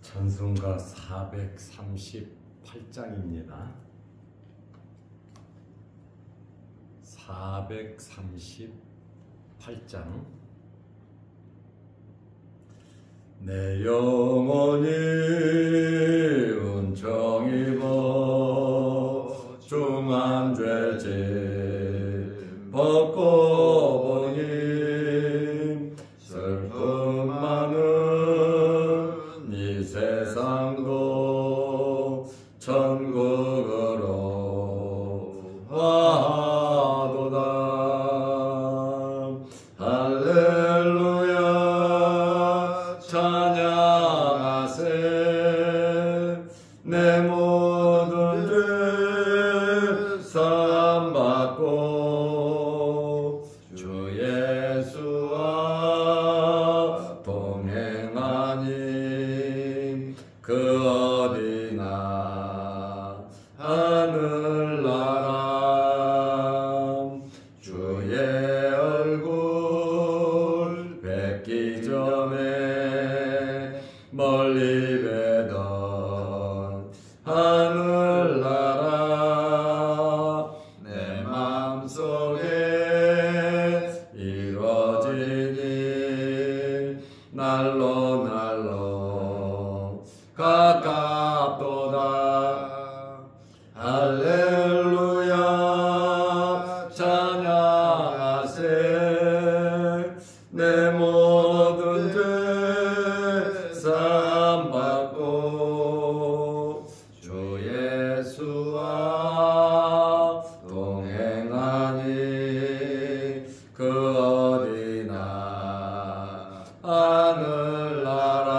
전승가 438장입니다. 438장. 내 영혼이 은총 입어 중한 죄짐 벗고 보니 슬픔 많은 이 세상도 천국으로 와도다. 할렐루야 찬양하세. 내 모든 죄 사함받고 주 예수와 동행하니 그 어디나 하늘나라. 주의 얼굴 뵙기 전에 멀리 뵈던 하늘나라. 내 맘속에 이루어지니 날로 날로 가깝도다. 할렐루야 찬양하세. 내 모든 죄 사함받고 주 예수와 동행하니 그 어디나 하늘나라.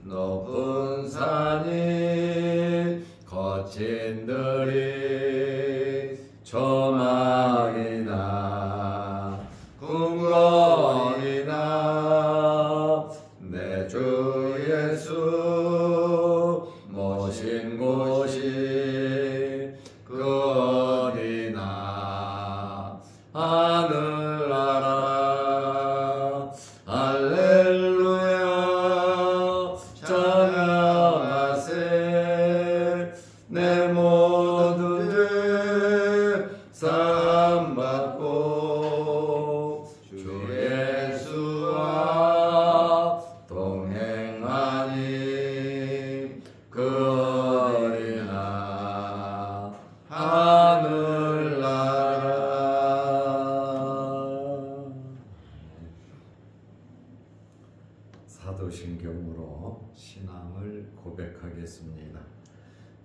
높은 산이 거친 들이 조망이나 궁궐이나 내 주 예수 모신 곳이 그 어디나 하늘나라. 할렐루야 찬양하세. 내 모든 죄 사함받고 주 예수와 동행하니 그 어디나 하늘나라. 사도신경으로 신앙을 고백하겠습니다.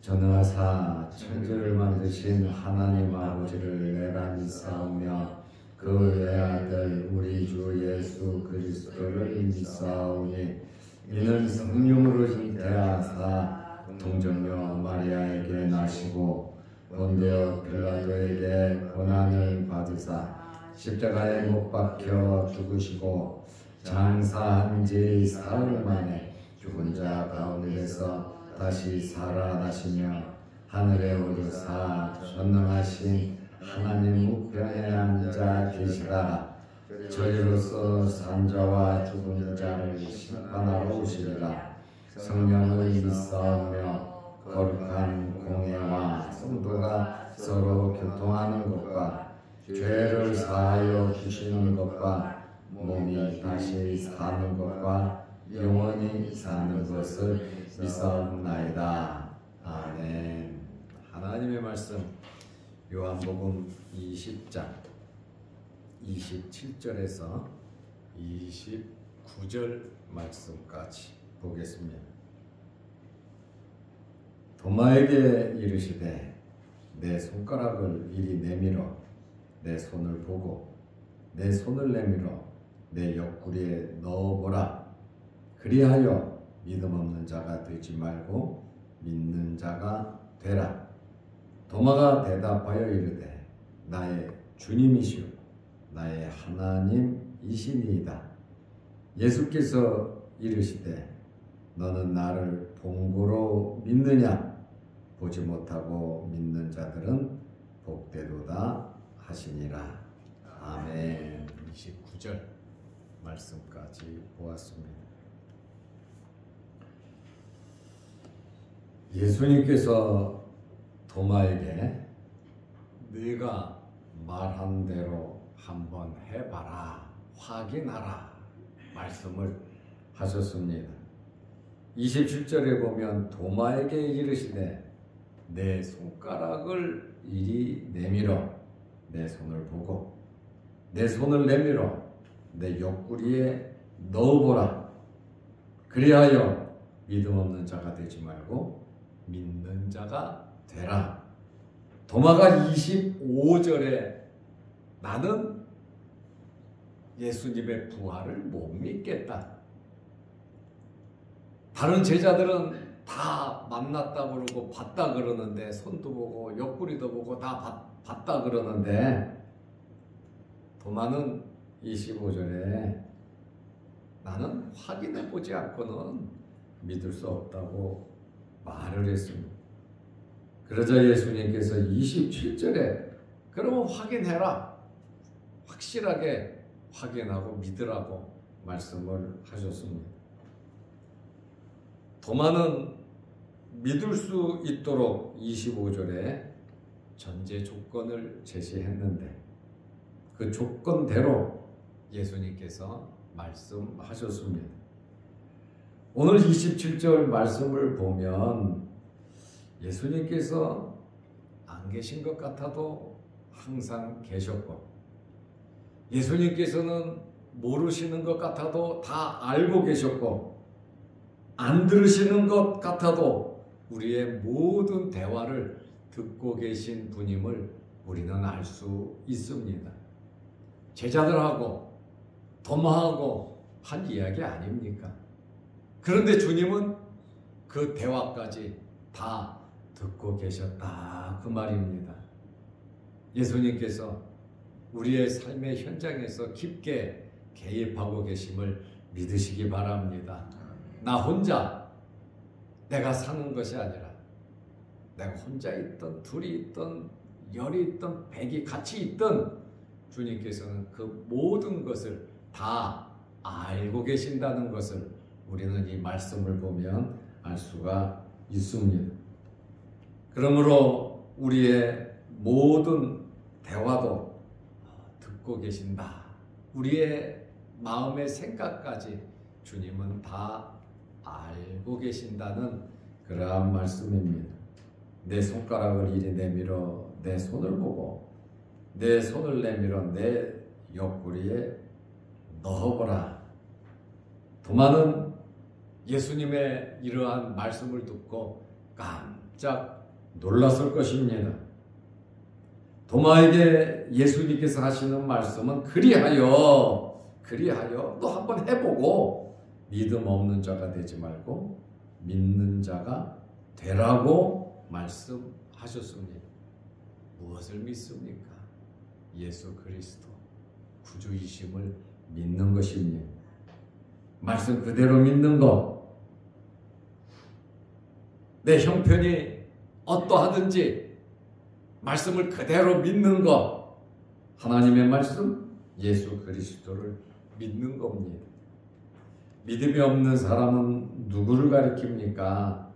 전능하사 천지를 만드신 하나님 아버지를 내가 믿사오며 그 외아들 우리 주 예수 그리스도를 믿사오니 이는 성령으로 잉태하사 동정녀 마리아에게 나시고 본디오 빌라도에게 고난을 받으사 십자가에 못 박혀 죽으시고 장사한 지 사흘 만에 죽은 자 가운데서 다시 살아나시며 하늘에 오르사 전능하신 하나님 우편에 앉아 계시다가 저희로서 산자와 죽은 자를 심판하러 오시리라. 성령을 믿사오며 거룩한 공회와 성도가 서로 교통하는 것과 죄를 사하여 주시는 것과 몸이 다시 사는 것과 영원히 사는 것을 믿사옵나이다. 아멘. 하나님의 말씀 요한복음 20장 27절에서 29절 말씀까지 보겠습니다. 도마에게 이르시되 내 손가락을 이리 내밀어 내 손을 보고 내 손을 내밀어 내 옆구리에 넣어보라. 그리하여 믿음 없는 자가 되지 말고 믿는 자가 되라. 도마가 대답하여 이르되 나의 주님이시오 나의 하나님이시니이다. 예수께서 이르시되 너는 나를 본고로 믿느냐? 보지 못하고 믿는 자들은 복되도다 하시니라. 아멘. 29절 말씀까지 보았습니다. 예수님께서 도마에게 네가 말한 대로 한번 해봐라, 확인하라 말씀을 하셨습니다. 27절에 보면 도마에게 이르시되 내 손가락을 이리 내밀어 내 손을 보고 내 손을 내밀어 내 옆구리에 넣어보라. 그리하여 믿음 없는 자가 되지 말고 믿는 자가 되라. 도마가 25절에 나는 예수님의 부활을 못 믿겠다. 다른 제자들은 다 만났다 그러고 봤다 그러는데, 손도 보고 옆구리도 보고 다 봤다 그러는데, 도마는 25절에 나는 확인해 보지 않고는 믿을 수 없다고 말을 했습니다. 그러자 예수님께서 27절에 그러면 확인해라, 확실하게 확인하고 믿으라고 말씀을 하셨습니다. 도마는 믿을 수 있도록 25절에 전제 조건을 제시했는데 그 조건대로 예수님께서 말씀하셨습니다. 오늘 27절 말씀을 보면 예수님께서 안 계신 것 같아도 항상 계셨고, 예수님께서는 모르시는 것 같아도 다 알고 계셨고, 안 들으시는 것 같아도 우리의 모든 대화를 듣고 계신 분임을 우리는 알 수 있습니다. 제자들하고 도마하고 한 이야기 아닙니까? 그런데 주님은 그 대화까지 다 듣고 계셨다, 그 말입니다. 예수님께서 우리의 삶의 현장에서 깊게 개입하고 계심을 믿으시기 바랍니다. 나 혼자 내가 사는 것이 아니라 내가 혼자 있던 둘이 있던 열이 있던 백이 같이 있던 주님께서는 그 모든 것을 다 알고 계신다는 것을 우리는 이 말씀을 보면 알 수가 있습니다. 그러므로 우리의 모든 대화도 듣고 계신다. 우리의 마음의 생각까지 주님은 다 알고 계신다는 그러한 말씀입니다. 내 손가락을 이리 내밀어 내 손을 보고 내 손을 내밀어 내 옆구리에 넣어보라. 도마는 예수님의 이러한 말씀을 듣고 깜짝 놀랐을 것입니다. 도마에게 예수님께서 하시는 말씀은 그리하여 너 한번 해보고 믿음 없는 자가 되지 말고 믿는 자가 되라고 말씀하셨습니다. 무엇을 믿습니까? 예수 그리스도 구주이심을 믿는 것입니다. 말씀 그대로 믿는 것, 내 형편이 어떠하든지 말씀을 그대로 믿는 것, 하나님의 말씀, 예수 그리스도를 믿는 겁니다. 믿음이 없는 사람은 누구를 가리킵니까?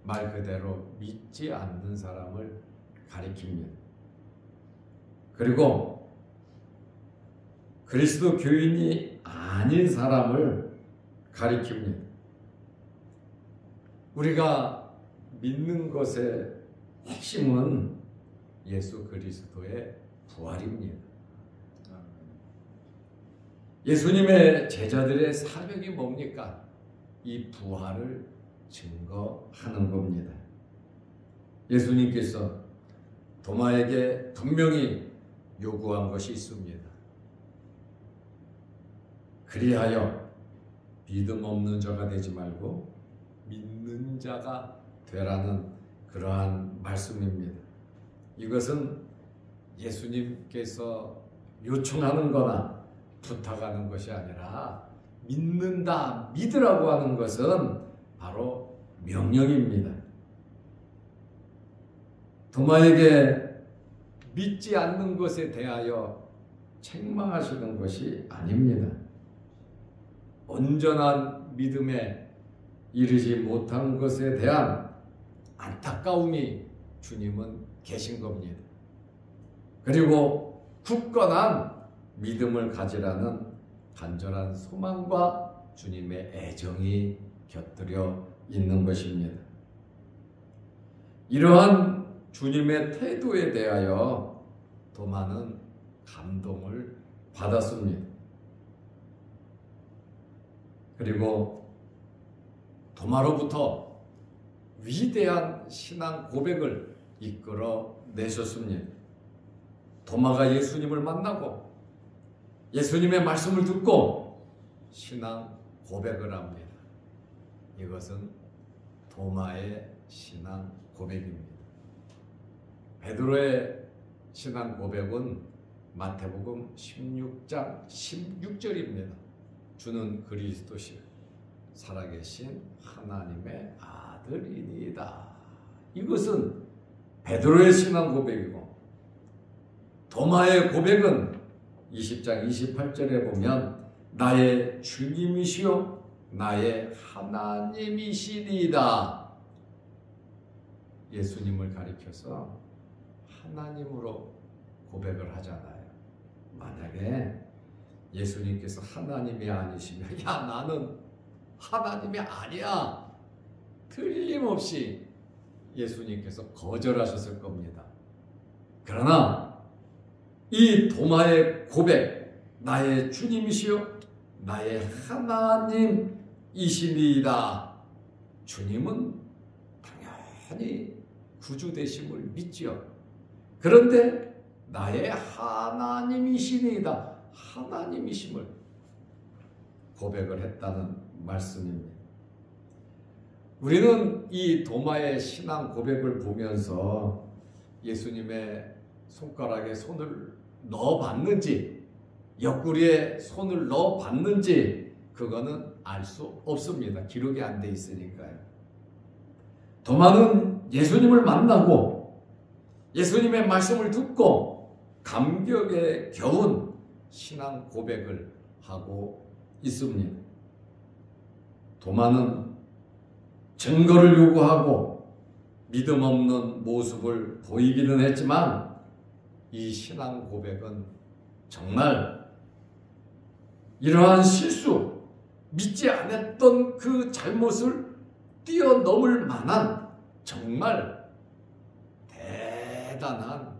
말 그대로 믿지 않는 사람을 가리킵니다. 그리고 그리스도 교인이 아닌 사람을 가리킵니다. 우리가 믿는 것의 핵심은 예수 그리스도의 부활입니다. 예수님의 제자들의 사명이 뭡니까? 이 부활을 증거하는 겁니다. 예수님께서 도마에게 분명히 요구한 것이 있습니다. 그리하여 믿음 없는 자가 되지 말고 믿는 자가 되라는 그러한 말씀입니다. 이것은 예수님께서 요청하는 거나 부탁하는 것이 아니라 믿는다, 믿으라고 하는 것은 바로 명령입니다. 도마에게 믿지 않는 것에 대하여 책망하시는 것이 아닙니다. 온전한 믿음에 이르지 못한 것에 대한 안타까움이 주님은 계신 겁니다. 그리고 굳건한 믿음을 가지라는 간절한 소망과 주님의 애정이 곁들여 있는 것입니다. 이러한 주님의 태도에 대하여 도마는 감동을 받았습니다. 그리고 도마로부터 위대한 신앙 고백을 이끌어 내셨습니다. 도마가 예수님을 만나고 예수님의 말씀을 듣고 신앙 고백을 합니다. 이것은 도마의 신앙 고백입니다. 베드로의 신앙 고백은 마태복음 16장 16절입니다. 주는 그리스도시요 살아계신 하나님의 아들이니이다. 이것은 베드로의 신앙 고백이고, 도마의 고백은 20장 28절에 보면 나의 주님이시요 나의 하나님이시니이다. 예수님을 가리켜서 하나님으로 고백을 하잖아요. 만약에 예수님께서 하나님이 아니시면 야 나는 하나님이 아니야, 틀림없이 예수님께서 거절하셨을 겁니다. 그러나 이 도마의 고백, 나의 주님이시요 나의 하나님이시니이다. 주님은 당연히 구주 되심을 믿지요. 그런데 나의 하나님이시니이다, 하나님이심을 고백을 했다는 말씀입니다. 우리는 이 도마의 신앙 고백을 보면서 예수님의 손가락에 손을 넣어봤는지, 옆구리에 손을 넣어봤는지 그거는 알 수 없습니다. 기록이 안 돼 있으니까요. 도마는 예수님을 만나고 예수님의 말씀을 듣고 감격에 겨운 신앙 고백을 하고 있습니다. 도마는 증거를 요구하고 믿음 없는 모습을 보이기는 했지만 이 신앙 고백은 정말 이러한 실수, 믿지 않았던 그 잘못을 뛰어넘을 만한 정말 대단한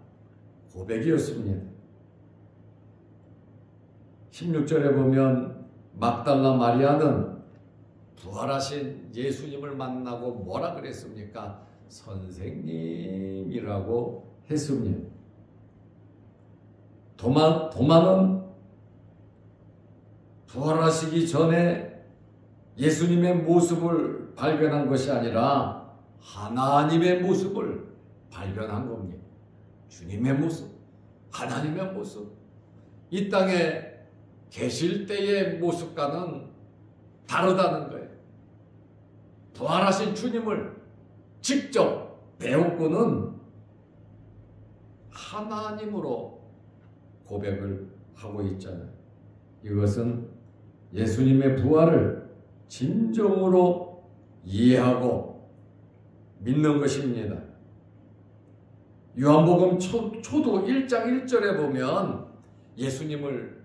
고백이었습니다. 16절에 보면 막달라 마리아는 부활하신 예수님을 만나고 뭐라 그랬습니까? 선생님이라고 했습니다. 도마는 부활하시기 전에 예수님의 모습을 발견한 것이 아니라 하나님의 모습을 발견한 겁니다. 주님의 모습, 하나님의 모습, 이 땅에 계실 때의 모습과는 다르다는 거예요. 부활하신 주님을 직접 배웠고는 하나님으로 고백을 하고 있잖아요. 이것은 예수님의 부활을 진정으로 이해하고 믿는 것입니다. 요한복음 초도 1장 1절에 보면 예수님을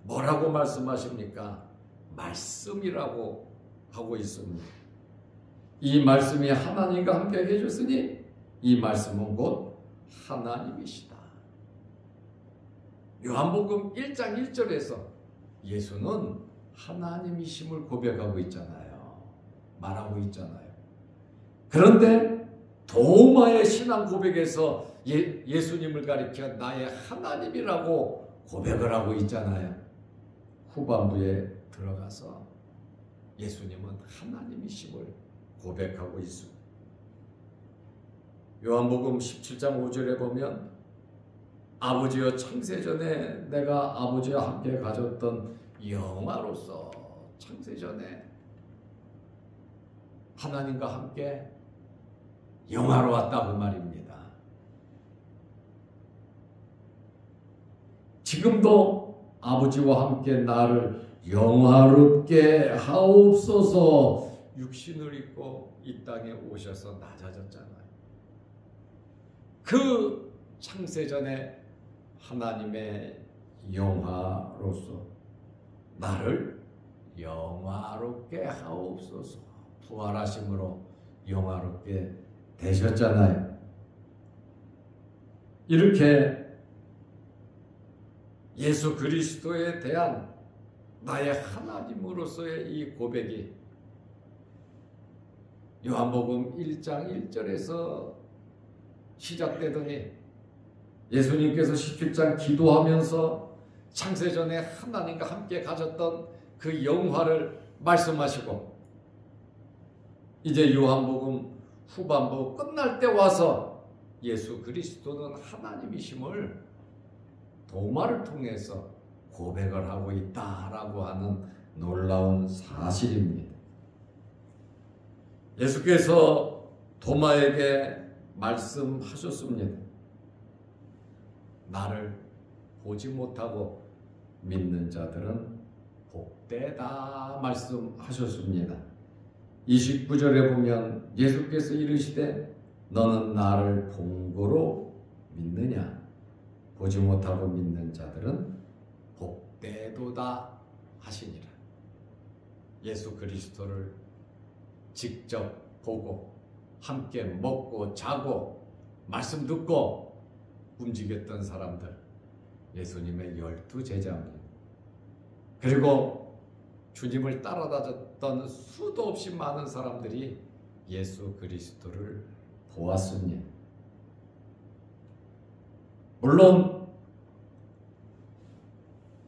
뭐라고 말씀하십니까? 말씀이라고 하고 있습니다. 이 말씀이 하나님과 함께 해줬으니 이 말씀은 곧 하나님이시다. 요한복음 1장 1절에서 예수는 하나님이심을 고백하고 있잖아요. 말하고 있잖아요. 그런데 도마의 신앙 고백에서 예수님을 가리켜 나의 하나님이라고 고백을 하고 있잖아요. 후반부에 들어가서 예수님은 하나님이심을 고백하고 있습니다. 요한복음 17장 5절에 보면 아버지여 창세전에 내가 아버지와 함께 가졌던 영화로서 창세전에 하나님과 함께 영화로웠다고 말입니다. 지금도 아버지와 함께 나를 영화롭게 하옵소서 육신을 입고 이 땅에 오셔서 낮아졌잖아요. 그 창세전에 하나님의 영화로서 나를 영화롭게 하옵소서. 부활하심으로 영화롭게 되셨잖아요. 이렇게 예수 그리스도에 대한 나의 하나님으로서의 이 고백이 요한복음 1장 1절에서 시작되더니 예수님께서 17장 기도하면서 창세전에 하나님과 함께 가졌던 그 영화를 말씀하시고 이제 요한복음 후반부 끝날 때 와서 예수 그리스도는 하나님이심을 도마를 통해서 고백을 하고 있다라고 하는 놀라운 사실입니다. 예수께서 도마에게 말씀하셨습니다. 나를 보지 못하고 믿는 자들은 복되다 말씀하셨습니다. 29절에 보면 예수께서 이르시되 너는 나를 본 거로 믿느냐? 보지 못하고 믿는 자들은 복되도다 하시니라. 예수 그리스도를 직접 보고 함께 먹고 자고 말씀 듣고 움직였던 사람들, 예수님의 12제자입니다. 그리고 주님을 따라다녔던 수도 없이 많은 사람들이 예수 그리스도를 보았습니다. 물론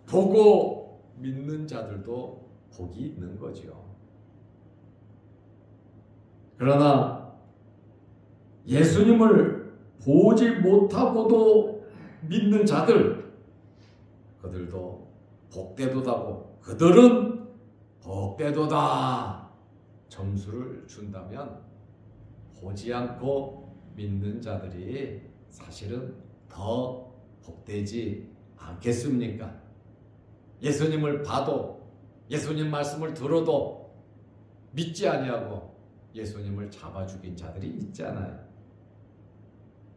보고 믿는 자들도 복이 있는 거죠. 그러나 예수님을 보지 못하고도 믿는 자들, 그들도 복되도다고, 그들은 복되도다 점수를 준다면 보지 않고 믿는 자들이 사실은 더 복되지 않겠습니까? 예수님을 봐도 예수님 말씀을 들어도 믿지 아니하고 예수님을 잡아 죽인 자들이 있잖아요.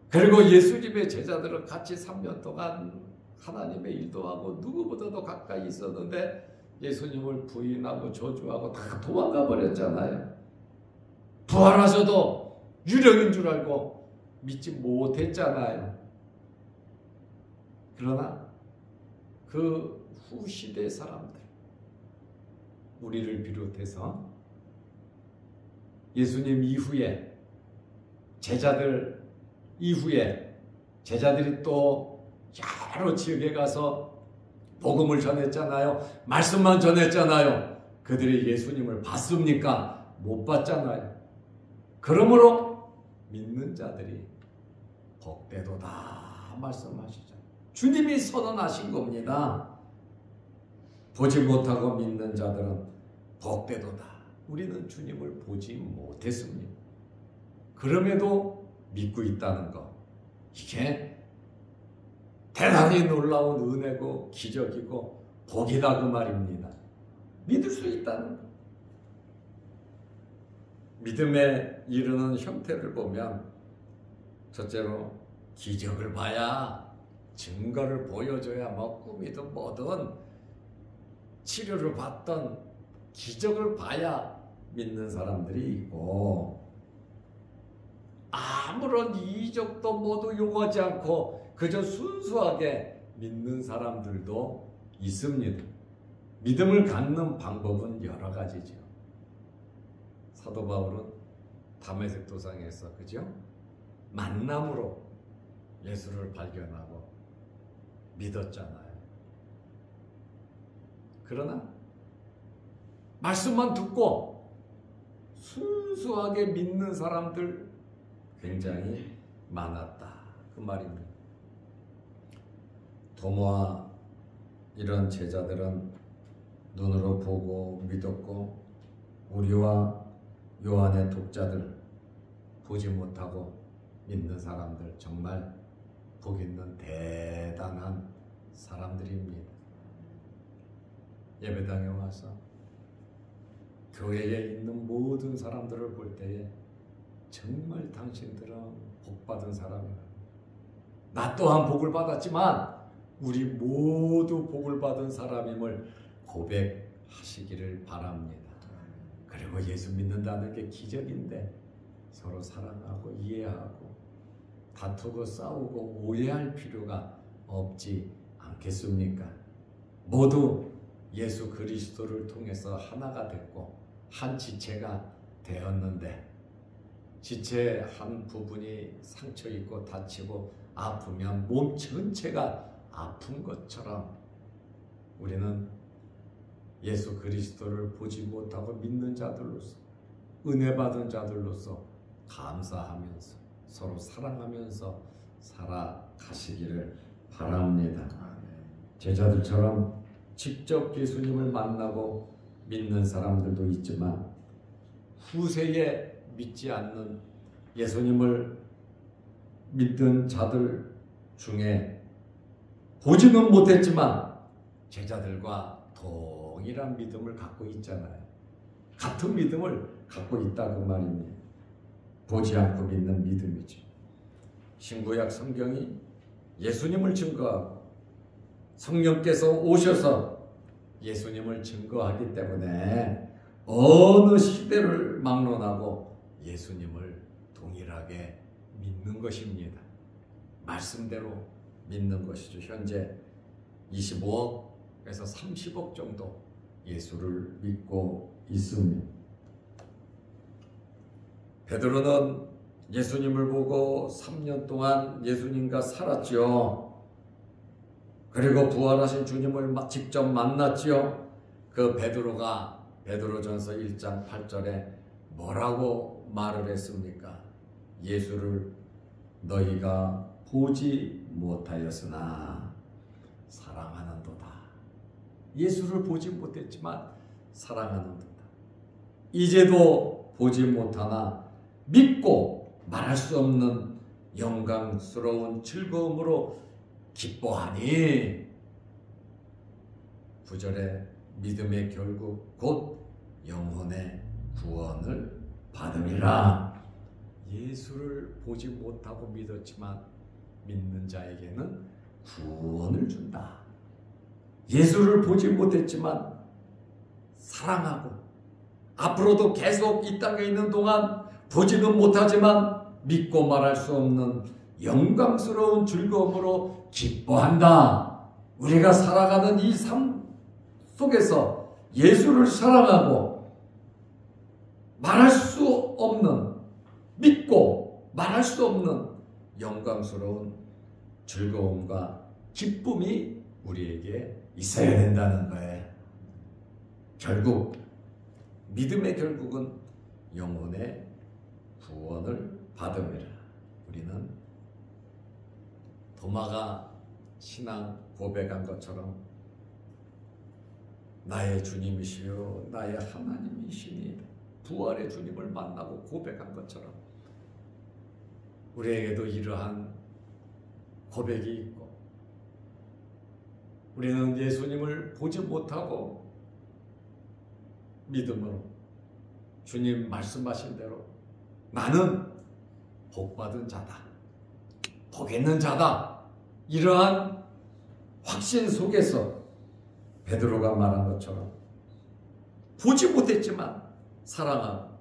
그리고 예수님의 제자들은 같이 3년 동안 하나님의 일도 하고 누구보다도 가까이 있었는데 예수님을 부인하고 저주하고 다 도망가 버렸잖아요. 부활하셔도 유령인 줄 알고 믿지 못했잖아요. 그러나 그 후시대 사람들, 우리를 비롯해서 예수님 이후에 제자들 이후에 제자들이 또 여러 지역에 가서 복음을 전했잖아요. 말씀만 전했잖아요. 그들이 예수님을 봤습니까? 못 봤잖아요. 그러므로 믿는 자들이 복되도다 말씀하시죠. 주님이 선언하신 겁니다. 보지 못하고 믿는 자들은 복되도다. 우리는 주님을 보지 못했습니다. 그럼에도 믿고 있다는 것, 이게 대단히 놀라운 은혜고 기적이고 복이다 그 말입니다. 믿을 수 있다는 것. 믿음에 이르는 형태를 보면 첫째로 기적을 봐야, 증거를 보여줘야, 뭐 꿈이든 뭐든 치료를 받던 기적을 봐야 믿는 사람들이 있고, 아무런 이적도 모두 요구하지 않고 그저 순수하게 믿는 사람들도 있습니다. 믿음을 갖는 방법은 여러 가지죠. 사도 바울은 다메섹 도상에서 그죠? 만남으로 예수를 발견하고 믿었잖아요. 그러나 말씀만 듣고 순수하게 믿는 사람들 굉장히 많았다 그 말입니다. 도마와 이런 제자들은 눈으로 보고 믿었고, 우리와 요한의 독자들, 보지 못하고 믿는 사람들, 정말 복 있는 대단한 사람들입니다. 예배당에 와서 교회에 있는 모든 사람들을 볼 때에 정말 당신들은 복받은 사람이라. 나 또한 복을 받았지만 우리 모두 복을 받은 사람임을 고백하시기를 바랍니다. 그리고 예수 믿는다는 게 기적인데 서로 사랑하고 이해하고 다투고 싸우고 오해할 필요가 없지 않겠습니까? 모두 예수 그리스도를 통해서 하나가 됐고 한 지체가 되었는데 지체 한 부분이 상처 입고 다치고 아프면 몸 전체가 아픈 것처럼 우리는 예수 그리스도를 보지 못하고 믿는 자들로서 은혜 받은 자들로서 감사하면서 서로 사랑하면서 살아가시기를 바랍니다. 제자들처럼 직접 예수님을 만나고 믿는 사람들도 있지만 후세에 믿지 않는 예수님을 믿던 자들 중에 보지는 못했지만 제자들과 동일한 믿음을 갖고 있잖아요. 같은 믿음을 갖고 있다고 말입니다. 보지 않고 믿는 믿음이죠. 신구약 성경이 예수님을 증거하고 성령께서 오셔서 예수님을 증거하기 때문에 어느 시대를 막론하고 예수님을 동일하게 믿는 것입니다. 말씀대로 믿는 것이죠. 현재 25억에서 30억 정도 예수를 믿고 있습니다. 베드로는 예수님을 보고 3년 동안 예수님과 살았지요. 그리고 부활하신 주님을 직접 만났지요. 그 베드로가 베드로전서 1장 8절에 뭐라고 말을 했습니까? 예수를 너희가 보지 못하였으나 사랑하는도다. 예수를 보지 못했지만 사랑하는도다. 이제도 보지 못하나 믿고 말할 수 없는 영광스러운 즐거움으로 기뻐하니 9절에 믿음의 결국 곧 영혼의 구원을 받음이라. 예수를 보지 못하고 믿었지만 믿는 자에게는 구원을 준다. 예수를 보지 못했지만 사랑하고 앞으로도 계속 이 땅에 있는 동안 보지는 못하지만 믿고 말할 수 없는 영광스러운 즐거움으로 기뻐한다. 우리가 살아가는 이 삶 속에서 예수를 사랑하고 말할 수 없는, 믿고 말할 수 없는 영광스러운 즐거움과 기쁨이 우리에게 있어야 된다는 거예요. 결국 믿음의 결국은 영혼의 구원을 받음이라. 우리는 도마가 신앙 고백한 것처럼 나의 주님이시요 나의 하나님이시니 부활의 주님을 만나고 고백한 것처럼 우리에게도 이러한 고백이 있고, 우리는 예수님을 보지 못하고 믿음으로 주님 말씀하신 대로 나는 복받은 자다, 복 있는 자다, 이러한 확신 속에서 베드로가 말한 것처럼 보지 못했지만 사랑하고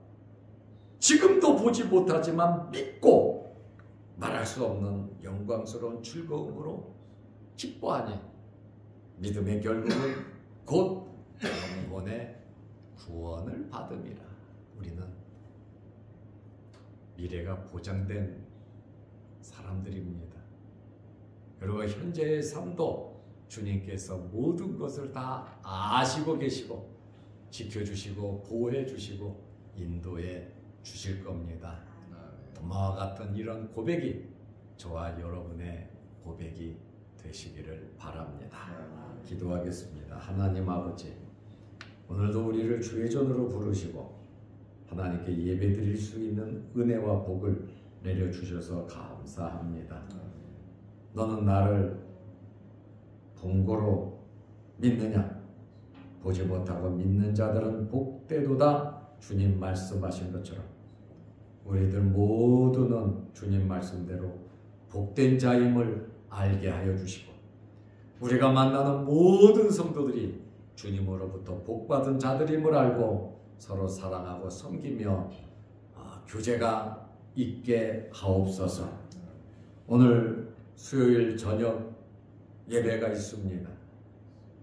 지금도 보지 못하지만 믿고 말할 수 없는 영광스러운 즐거움으로 기뻐하니 믿음의 결국은 곧 영혼의 구원을 받음이라. 우리는 미래가 보장된 사람들입니다. 그리고 현재의 삶도 주님께서 모든 것을 다 아시고 계시고 지켜주시고 보호해 주시고 인도해 주실 겁니다. 도마와 같은 이런 고백이 저와 여러분의 고백이 되시기를 바랍니다. 기도하겠습니다. 하나님 아버지, 오늘도 우리를 주의 전으로 부르시고 하나님께 예배드릴 수 있는 은혜와 복을 내려주셔서 감사합니다. 너는 나를 본고로 믿느냐? 보지 못하고 믿는 자들은 복되도다. 주님 말씀하신 것처럼 우리들 모두는 주님 말씀대로 복된 자임을 알게 하여 주시고, 우리가 만나는 모든 성도들이 주님으로부터 복받은 자들임을 알고 서로 사랑하고 섬기며 교제가 있게 하옵소서. 오늘 수요일 저녁 예배가 있습니다.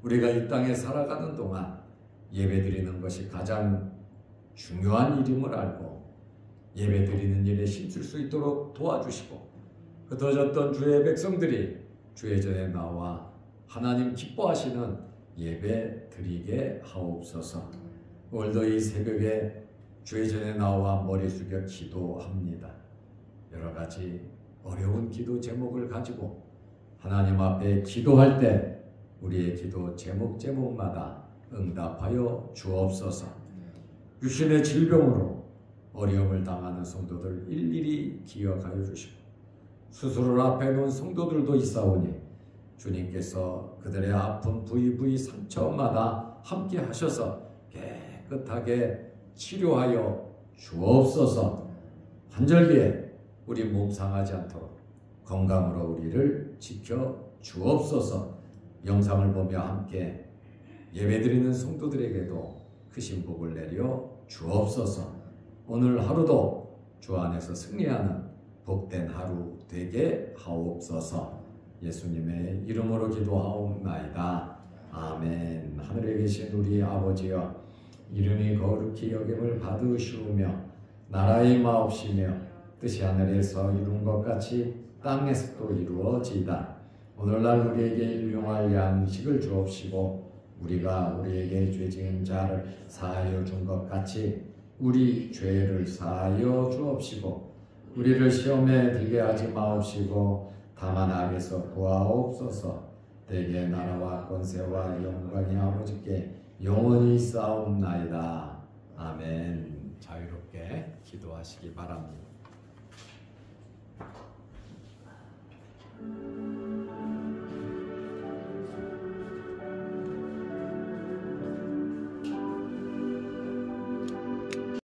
우리가 이 땅에 살아가는 동안 예배드리는 것이 가장 중요한 일임을 알고 예배드리는 일에 힘쓸 수 있도록 도와주시고, 흩어졌던 주의 백성들이 주의 전에 나와 하나님 기뻐하시는 예배 드리게 하옵소서. 오늘도 이 새벽에 주의 전에 나와 머리 숙여 기도합니다. 여러 가지 어려운 기도 제목을 가지고 하나님 앞에 기도할 때 우리의 기도 제목마다 응답하여 주옵소서. 육신의 질병으로 어려움을 당하는 성도들 일일이 기억하여 주시고, 수술을 앞에 놓은 성도들도 있사오니 주님께서 그들의 아픈 부위 상처마다 함께 하셔서 깨끗하게 치료하여 주옵소서. 환절기에 우리 몸 상하지 않도록 건강으로 우리를 지켜 주옵소서. 영상을 보며 함께 예배드리는 성도들에게도 크신 복을 내려 주옵소서. 오늘 하루도 주 안에서 승리하는 복된 하루 되게 하옵소서. 예수님의 이름으로 기도하옵나이다. 아멘. 하늘에 계신 우리 아버지여, 이름이 거룩히 여김을 받으시오며 나라의 마옵시며 뜻이 하늘에서 이룬 것 같이 땅에서도 이루어지이다. 오늘날 우리에게 일용할 양식을 주옵시고, 우리가 우리에게 죄 지은 자를 사하여 준 것 같이 우리 죄를 사하여 주옵시고, 우리를 시험에 들게 하지 마옵시고 다만 악에서 구하옵소서. 대개 나라와 권세와 영광이 아버지께 영원히 쌓옵나이다. 아멘. 자유롭게 기도하시기 바랍니다.